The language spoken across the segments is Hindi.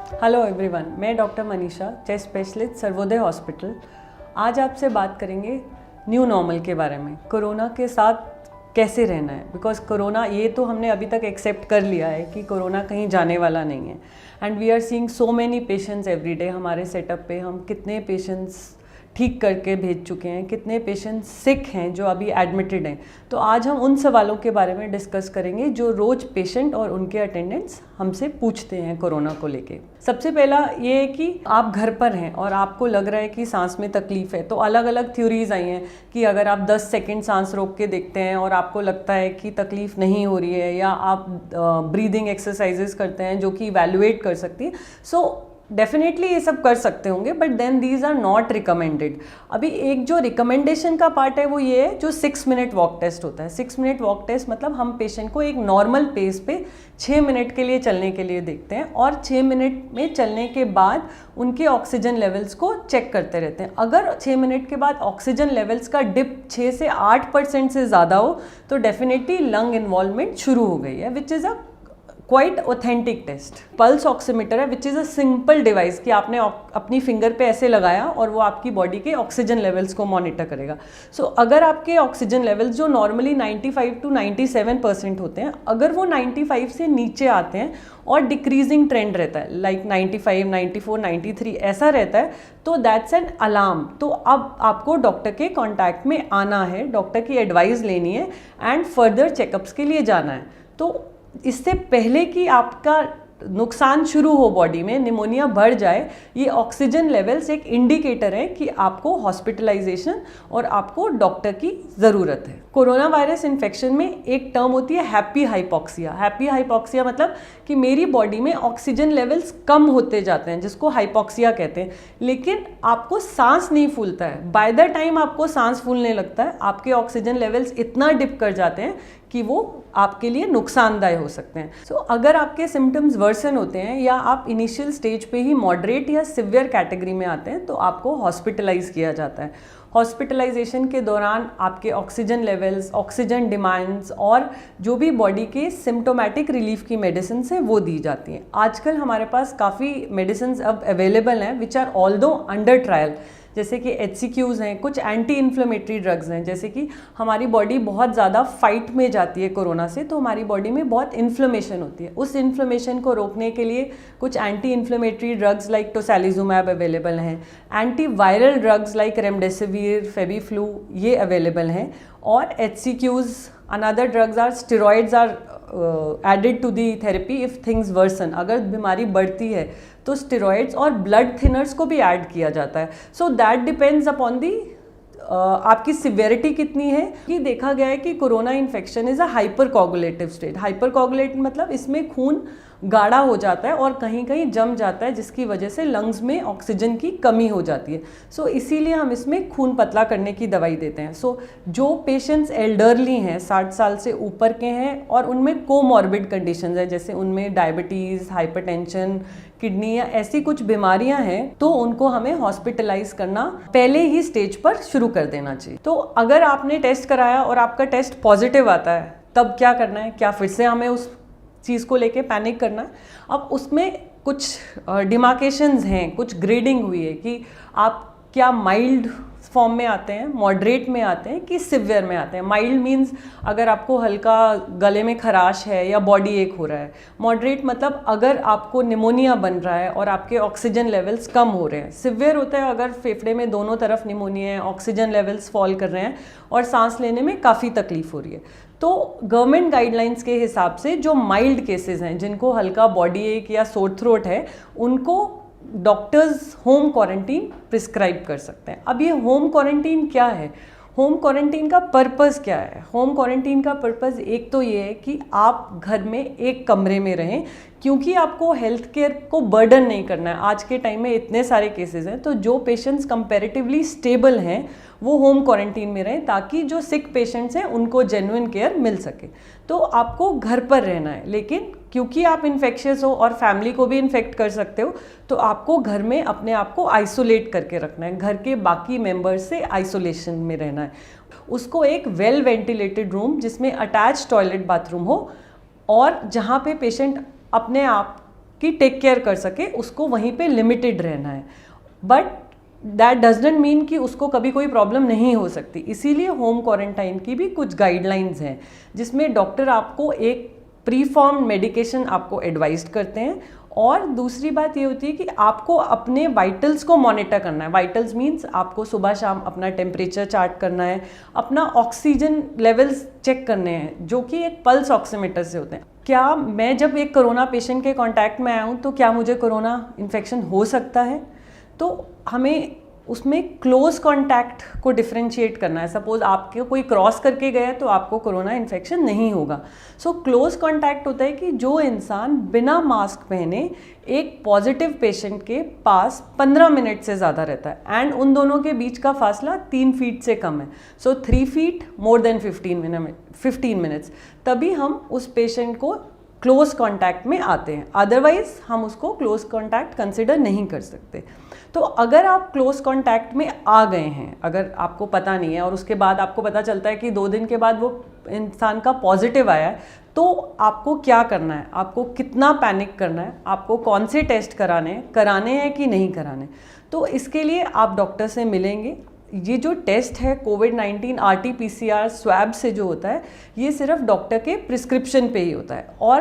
हेलो एवरीवन, मैं doctor Manisha, chest specialist Sarvodaya hospital. आज आपसे बात करेंगे न्यू नॉर्मल के बारे में। कोरोना के साथ कैसे रहना है, बिकॉज कोरोना ये तो हमने अभी तक एक्सेप्ट कर लिया है कि कोरोना कहीं जाने वाला नहीं है। And we are seeing so many patients every day. हमारे सेटअप पे हम कितने पेशेंट्स ठीक करके भेज चुके हैं, कितने पेशेंट्स सिक हैं जो अभी एडमिटेड हैं। तो आज हम उन सवालों के बारे में डिस्कस करेंगे जो रोज़ पेशेंट और उनके अटेंडेंट्स हमसे पूछते हैं कोरोना को लेके। सबसे पहला ये है कि आप घर पर हैं और आपको लग रहा है कि सांस में तकलीफ है। तो अलग अलग थ्योरीज आई हैं कि अगर आप 10 सेकंड सांस रोक के देखते हैं और आपको लगता है कि तकलीफ नहीं हो रही है, या आप ब्रीदिंग एक्सरसाइजेस करते हैं जो कि इवैल्यूएट कर सकती है, सो डेफिनेटली ये सब कर सकते होंगे, but then these are not recommended. अभी एक जो रिकमेंडेशन का पार्ट है वो ये है जो 6 मिनट वॉक टेस्ट होता है। 6 मिनट वॉक टेस्ट मतलब हम पेशेंट को एक नॉर्मल पेस पे 6 मिनट के लिए चलने के लिए देखते हैं और 6 मिनट में चलने के बाद उनके ऑक्सीजन लेवल्स को चेक करते रहते हैं। अगर 6 मिनट के बाद ऑक्सीजन लेवल्स का डिप 6 से 8% से ज़्यादा हो तो डेफिनेटली लंग इन्वॉल्वमेंट शुरू हो गई है, which is a quite authentic test. Pulse oximeter है, which is a simple device कि आपने अपनी फिंगर पे ऐसे लगाया और वो आपकी बॉडी के ऑक्सीजन लेवल्स को मॉनिटर करेगा। सो अगर आपके ऑक्सीजन लेवल्स जो नॉर्मली 95 to 97% होते हैं, अगर वो 95 से नीचे आते हैं और डिक्रीजिंग ट्रेंड रहता है, लाइक 95, 94, 93 ऐसा रहता है, तो दैट्स एन अलार्म। तो अब आपको डॉक्टर के कॉन्टैक्ट में आना है, डॉक्टर की एडवाइस लेनी है एंड फर्दर चेकअप्स के लिए जाना है। तो इससे पहले कि आपका नुकसान शुरू हो, बॉडी में निमोनिया बढ़ जाए, ये ऑक्सीजन लेवल्स एक इंडिकेटर है कि आपको हॉस्पिटलाइजेशन और आपको डॉक्टर की ज़रूरत है। कोरोना वायरस इन्फेक्शन में एक टर्म होती है हैप्पी हाइपॉक्सिया। हैप्पी हाइपॉक्सिया मतलब कि मेरी बॉडी में ऑक्सीजन लेवल्स कम होते जाते हैं, जिसको हाइपॉक्सिया कहते हैं, लेकिन आपको सांस नहीं फूलता है। बाय द टाइम आपको सांस फूलने लगता है, आपके ऑक्सीजन लेवल्स इतना डिप कर जाते हैं कि वो आपके लिए नुकसानदायक हो सकते हैं। सो अगर आपके सिम्टम्स वर्सन होते हैं या आप इनिशियल स्टेज पे ही मॉडरेट या सिवियर कैटेगरी में आते हैं तो आपको हॉस्पिटलाइज किया जाता है। हॉस्पिटलाइजेशन के दौरान आपके ऑक्सीजन लेवल्स, ऑक्सीजन डिमांड्स और जो भी बॉडी के सिम्टोमेटिक रिलीफ की मेडिसिन हैं वो दी जाती हैं। आजकल हमारे पास काफ़ी मेडिसिन अब अवेलेबल हैं which are although under trial, जैसे कि HCQs हैं, कुछ एंटी इन्फ्लेमेटरी ड्रग्स हैं। जैसे कि हमारी बॉडी बहुत ज़्यादा फाइट में जाती है कोरोना से, तो हमारी बॉडी में बहुत इन्फ्लेमेशन होती है। उस इन्फ्लेमेशन को रोकने के लिए कुछ anti inflammatory drugs like tocilizumab available हैं। Anti viral drugs like remdesivir, Fabiflu ये अवेलेबल हैं। और HCQs, another drugs are steroids are added to the therapy if things worsen. अगर बीमारी बढ़ती है तो स्टेरॉइड्स और ब्लड थिनर्स को भी ऐड किया जाता है। So that depends upon the आपकी सिवियरिटी कितनी है। कि देखा गया है कि corona infection is a hyper coagulative state. Hyper coagulate मतलब इसमें खून गाढ़ा हो जाता है और कहीं कहीं जम जाता है, जिसकी वजह से लंग्स में ऑक्सीजन की कमी हो जाती है। सो इसीलिए हम इसमें खून पतला करने की दवाई देते हैं। सो जो पेशेंट्स एल्डरली हैं, 60 साल से ऊपर के हैं और उनमें कोमॉर्बिड कंडीशंस है, जैसे उनमें डायबिटीज़, हाइपरटेंशन, किडनी या ऐसी कुछ बीमारियां हैं, तो उनको हमें हॉस्पिटलाइज करना पहले ही स्टेज पर शुरू कर देना चाहिए। तो अगर आपने टेस्ट कराया और आपका टेस्ट पॉजिटिव आता है तब क्या करना है? क्या फिर से हमें उस चीज़ को लेके पैनिक करना है? अब उसमें कुछ डिमार्केशंस हैं, कुछ ग्रेडिंग हुई है कि आप क्या माइल्ड फॉर्म में आते हैं, मॉडरेट में आते हैं कि सिवियर में आते हैं। माइल्ड मीन्स अगर आपको हल्का गले में खराश है या बॉडी एक हो रहा है। मॉडरेट मतलब अगर आपको निमोनिया बन रहा है और आपके ऑक्सीजन लेवल्स कम हो रहे हैं। सिवियर होता है अगर फेफड़े में दोनों तरफ निमोनिया है, ऑक्सीजन लेवल्स फॉल कर रहे हैं और सांस लेने में काफ़ी तकलीफ हो रही है। तो गवर्नमेंट गाइडलाइंस के हिसाब से जो माइल्ड केसेस हैं, जिनको हल्का बॉडी एक या सोर थ्रोट है, उनको डॉक्टर्स होम क्वारंटीन प्रिस्क्राइब कर सकते हैं। अब ये होम क्वारंटीन क्या है? होम क्वारंटीन का पर्पस क्या है? होम क्वारंटीन का पर्पस एक तो ये है कि आप घर में एक कमरे में रहें, क्योंकि आपको हेल्थ केयर को बर्डन नहीं करना है। आज के टाइम में इतने सारे केसेस हैं, तो जो पेशेंट्स कंपैरेटिवली स्टेबल हैं वो होम क्वारंटीन में रहें, ताकि जो सिक पेशेंट्स हैं उनको जेन्युइन केयर मिल सके। तो आपको घर पर रहना है, लेकिन क्योंकि आप इन्फेक्शियस हो और फैमिली को भी इन्फेक्ट कर सकते हो, तो आपको घर में अपने आप को आइसोलेट करके रखना है। घर के बाकी मेंबर्स से आइसोलेशन में रहना है। उसको एक वेल वेंटिलेटेड रूम जिसमें अटैच टॉयलेट बाथरूम हो और जहाँ पे पेशेंट अपने आप कि टेक केयर कर सके, उसको वहीं पे लिमिटेड रहना है। बट दैट डजंट मीन कि उसको कभी कोई प्रॉब्लम नहीं हो सकती। इसीलिए होम क्वारंटाइन की भी कुछ गाइडलाइंस हैं, जिसमें डॉक्टर आपको एक प्री फॉर्म मेडिकेशन आपको एडवाइज करते हैं। और दूसरी बात ये होती है कि आपको अपने वाइटल्स को मॉनिटर करना है। वाइटल्स मीन्स आपको सुबह शाम अपना टेम्परेचर चार्ट करना है, अपना ऑक्सीजन लेवल्स चेक करने हैं, जो कि एक पल्स ऑक्सीमीटर से होते हैं। क्या मैं जब एक कोरोना पेशेंट के कांटेक्ट में आया हूँ तो क्या मुझे कोरोना इन्फेक्शन हो सकता है? तो हमें उसमें क्लोज कांटेक्ट को डिफरेंशिएट करना है। सपोज आपके कोई क्रॉस करके गया तो आपको कोरोना इन्फेक्शन नहीं होगा। सो क्लोज कांटेक्ट होता है कि जो इंसान बिना मास्क पहने एक पॉजिटिव पेशेंट के पास 15 मिनट से ज़्यादा रहता है, एंड उन दोनों के बीच का फासला 3 फीट से कम है। सो 3 फीट मोर देन 15 मिनट्स, तभी हम उस पेशेंट को क्लोज कांटेक्ट में आते हैं। अदरवाइज हम उसको क्लोज कांटेक्ट कंसिडर नहीं कर सकते। तो अगर आप क्लोज कांटेक्ट में आ गए हैं, अगर आपको पता नहीं है और उसके बाद आपको पता चलता है कि 2 दिन के बाद वो इंसान का पॉजिटिव आया है, तो आपको क्या करना है, आपको कितना पैनिक करना है, आपको कौन से टेस्ट कराने हैं कि नहीं कराने। तो इसके लिए आप डॉक्टर से मिलेंगे। ये जो टेस्ट है कोविड-19 RT-PCR स्वैब से जो होता है, ये सिर्फ डॉक्टर के प्रिस्क्रिप्शन पे ही होता है। और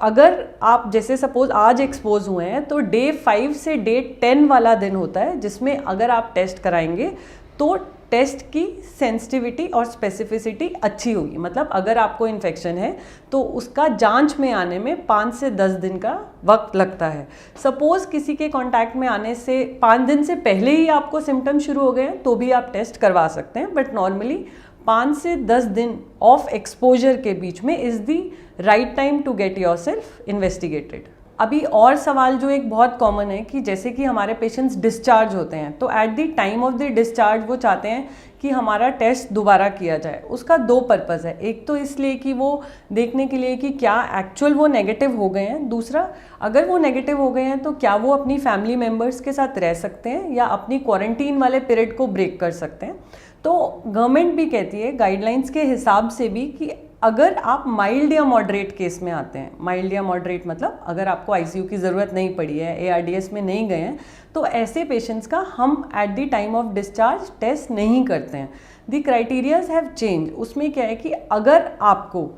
अगर आप जैसे सपोज आज एक्सपोज हुए हैं तो डे 5 से डे 10 वाला दिन होता है, जिसमें अगर आप टेस्ट कराएंगे तो टेस्ट की सेंसिटिविटी और स्पेसिफिसिटी अच्छी होगी। मतलब अगर आपको इन्फेक्शन है तो उसका जांच में आने में 5 से 10 दिन का वक्त लगता है। सपोज़ किसी के कांटेक्ट में आने से 5 दिन से पहले ही आपको सिम्टम शुरू हो गए हैं तो भी आप टेस्ट करवा सकते हैं, बट नॉर्मली 5 से 10 दिन ऑफ एक्सपोजर के बीच में is the right time to get yourself investigated. अभी और सवाल जो एक बहुत कॉमन है कि जैसे कि हमारे पेशेंट्स डिस्चार्ज होते हैं तो eight the time of the discharge वो चाहते हैं कि हमारा टेस्ट दोबारा किया जाए। उसका 2 पर्पज़ है। एक तो इसलिए कि वो देखने के लिए कि क्या एक्चुअल वो नेगेटिव हो गए हैं, दूसरा अगर वो नेगेटिव हो गए हैं तो क्या वो अपनी फैमिली मेम्बर्स के साथ रह सकते हैं या अपनी क्वारंटीन वाले पीरियड को ब्रेक कर सकते हैं। तो गवर्नमेंट भी कहती है गाइडलाइंस के हिसाब से भी कि अगर आप माइल्ड या मॉडरेट केस में आते हैं, माइल्ड या मॉडरेट मतलब अगर आपको आईसीयू की ज़रूरत नहीं पड़ी है, ARDS में नहीं गए हैं, तो ऐसे पेशेंट्स का हम at the time of discharge test नहीं करते हैं। The criterias have change. उसमें क्या है कि अगर आपको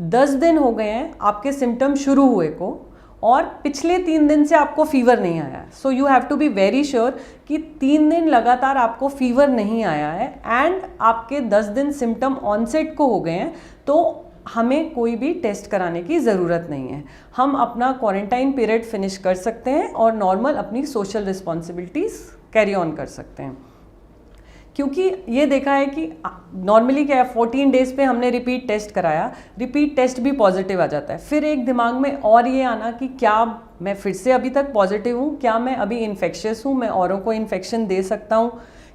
10 दिन हो गए हैं आपके सिम्टम शुरू हुए को और पिछले 3 दिन से आपको फीवर नहीं आया है, so you have to be very sure कि 3 दिन लगातार आपको फीवर नहीं आया है एंड आपके 10 दिन सिम्टम ऑनसेट को हो गए हैं, तो हमें कोई भी टेस्ट कराने की ज़रूरत नहीं है। हम अपना क्वारंटाइन पीरियड फिनिश कर सकते हैं और नॉर्मल अपनी सोशल रिस्पॉन्सिबिलिटीज़ कैरी ऑन कर सकते हैं। क्योंकि ये देखा है कि नॉर्मली क्या है, 14 डेज़ पे हमने रिपीट टेस्ट कराया, रिपीट टेस्ट भी पॉजिटिव आ जाता है। फिर एक दिमाग में और ये आना कि क्या मैं फिर से अभी तक पॉजिटिव हूँ, क्या मैं अभी इन्फेक्शियस हूँ, मैं औरों को इन्फेक्शन दे सकता हूँ,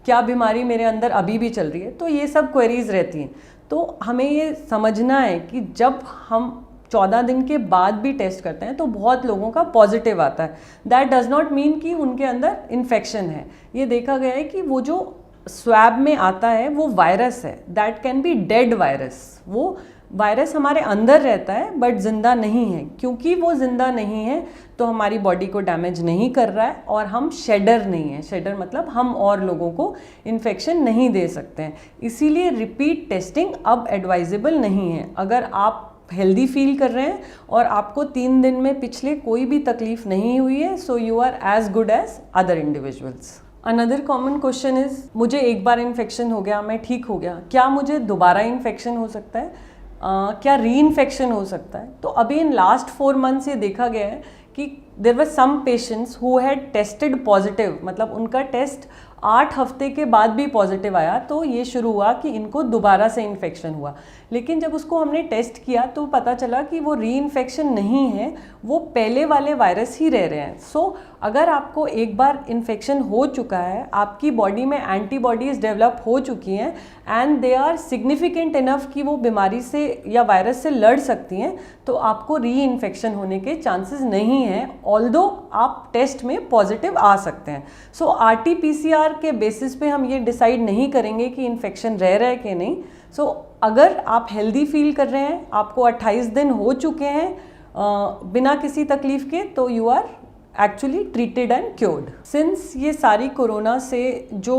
क्या बीमारी मेरे अंदर अभी भी चल रही है। तो ये सब क्वेरीज रहती हैं। तो हमें ये समझना है कि जब हम 14 दिन के बाद भी टेस्ट करते हैं तो बहुत लोगों का पॉजिटिव आता है। दैट डज नॉट मीन कि उनके अंदर इन्फेक्शन है। ये देखा गया है कि वो जो स्वैब में आता है वो वायरस है, that can be dead virus. वो वायरस हमारे अंदर रहता है बट जिंदा नहीं है। क्योंकि वो जिंदा नहीं है तो हमारी बॉडी को डैमेज नहीं कर रहा है और हम शेडर नहीं है। शेडर मतलब हम और लोगों को इन्फेक्शन नहीं दे सकते हैं। इसीलिए रिपीट टेस्टिंग अब एडवाइजेबल नहीं है। अगर आप हेल्दी फील कर रहे हैं और आपको 3 दिन में पिछले कोई भी तकलीफ नहीं हुई है, so you are as good as other individuals. Another common question is, मुझे एक बार इन्फेक्शन हो गया, मैं ठीक हो गया, क्या मुझे दोबारा इन्फेक्शन हो सकता है? क्या री इन्फेक्शन हो सकता है? तो अभी इन लास्ट 4 मंथ्स ये देखा गया है कि there were some patients who had tested positive, मतलब उनका टेस्ट 8 हफ्ते के बाद भी पॉजिटिव आया, तो ये शुरू हुआ कि इनको दोबारा से इन्फेक्शन हुआ। लेकिन जब उसको हमने टेस्ट किया तो पता चला कि वो री इन्फेक्शन नहीं है, वो पहले वाले वायरस ही रह रहे हैं। सो अगर आपको एक बार इन्फेक्शन हो चुका है, आपकी बॉडी में एंटीबॉडीज़ डेवलप हो चुकी हैं and they are significant enough कि वो बीमारी से या वायरस से लड़ सकती हैं, तो आपको री इन्फेक्शन होने के चांसेस नहीं हैं, ऑल्दो आप टेस्ट में पॉजिटिव आ सकते हैं। सो RT-PCR के बेसिस पे हम ये डिसाइड नहीं करेंगे कि इन्फेक्शन रह रहा है कि नहीं। सो अगर आप हेल्दी फील कर रहे हैं, आपको 28 दिन हो चुके हैं, बिना किसी तकलीफ के, तो you are actually treated and cured. Since ये सारी कोरोना से जो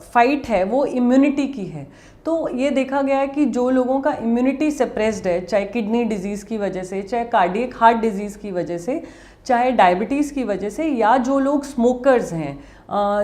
फाइट है वो इम्यूनिटी की है, तो ये देखा गया है कि जो लोगों का इम्यूनिटी सप्रेस्ड है, चाहे किडनी डिजीज़ की वजह से, चाहे कार्डियक हार्ट डिजीज़ की वजह से, चाहे डायबिटीज़ की वजह से, या जो लोग स्मोकर्स हैं,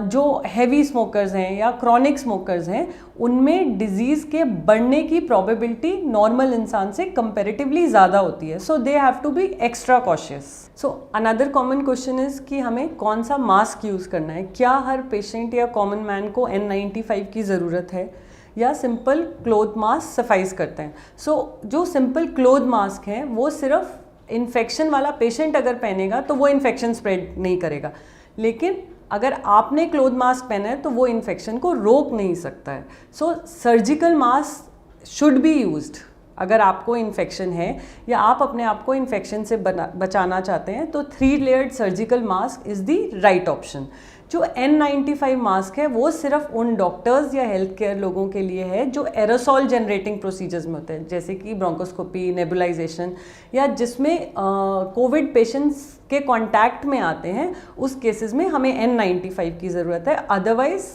जो हैवी स्मोकर्स हैं या क्रॉनिक स्मोकर्स हैं, उनमें डिजीज़ के बढ़ने की प्रोबेबिलिटी नॉर्मल इंसान से कंपैरेटिवली ज़्यादा होती है। So they have to be extra cautious. So another common question is कि हमें कौन सा मास्क यूज़ करना है। क्या हर पेशेंट या कॉमन मैन को N95 की ज़रूरत है या सिंपल क्लोथ मास्क सफाइस करते हैं? सो जो सिंपल क्लोथ मास्क हैं वो सिर्फ इन्फेक्शन वाला पेशेंट अगर पहनेगा तो वो इन्फेक्शन स्प्रेड नहीं करेगा, लेकिन अगर आपने क्लोथ मास्क पहना है तो वो इन्फेक्शन को रोक नहीं सकता है। So surgical mask should be used. अगर आपको इन्फेक्शन है या आप अपने आप को इन्फेक्शन से बचाना चाहते हैं तो 3 layered surgical mask is the right option. जो N95 मास्क है वो सिर्फ उन डॉक्टर्स या हेल्थ केयर लोगों के लिए है जो एरोसॉल जनरेटिंग प्रोसीजर्स में होते हैं, जैसे कि ब्रोंकोस्कोपी, नेबुलाइजेशन, या जिसमें कोविड पेशेंट्स के कांटेक्ट में आते हैं, उस केसेस में हमें N95 की ज़रूरत है। Otherwise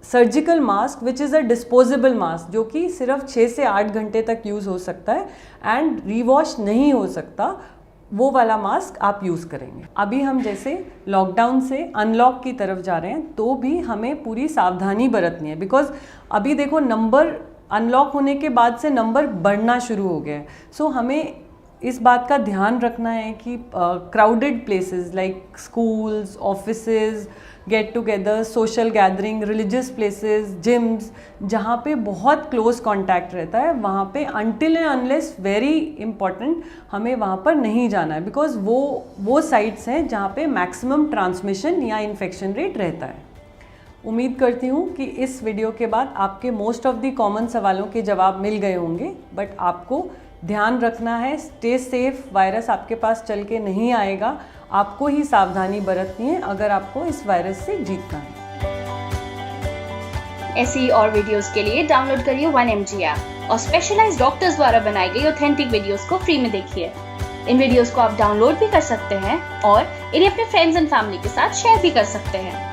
surgical mask which is a disposable mask, जो कि सिर्फ 6 से 8 घंटे तक यूज़ हो सकता है एंड रीवॉश नहीं हो सकता, वो वाला मास्क आप यूज़ करेंगे। अभी हम जैसे लॉकडाउन से अनलॉक की तरफ जा रहे हैं, तो भी हमें पूरी सावधानी बरतनी है, बिकॉज अभी देखो नंबर अनलॉक होने के बाद से नंबर बढ़ना शुरू हो गया है। सो हमें इस बात का ध्यान रखना है कि crowded places like schools, offices, get together, social gathering, religious places, gyms, जहाँ पे बहुत क्लोज कांटेक्ट रहता है, वहाँ पे until and unless very important हमें वहाँ पर नहीं जाना है, बिकॉज वो साइट्स हैं जहाँ पे मैक्सिमम ट्रांसमिशन या इन्फेक्शन रेट रहता है। उम्मीद करती हूँ कि इस वीडियो के बाद आपके मोस्ट ऑफ द कॉमन सवालों के जवाब मिल गए होंगे, बट आपको ध्यान रखना है, स्टे सेफ। वायरस आपके पास चल के नहीं आएगा, आपको ही सावधानी बरतनी है अगर आपको इस वायरस से जीतना है। ऐसी और वीडियोस के लिए डाउनलोड करिए 1mg ऐप और स्पेशलाइज्ड डॉक्टर्स द्वारा बनाई गई ऑथेंटिक वीडियोस को फ्री में देखिए। इन वीडियोस को आप डाउनलोड भी कर सकते हैं और इन्हें अपने फ्रेंड्स एंड फैमिली के साथ शेयर भी कर सकते हैं।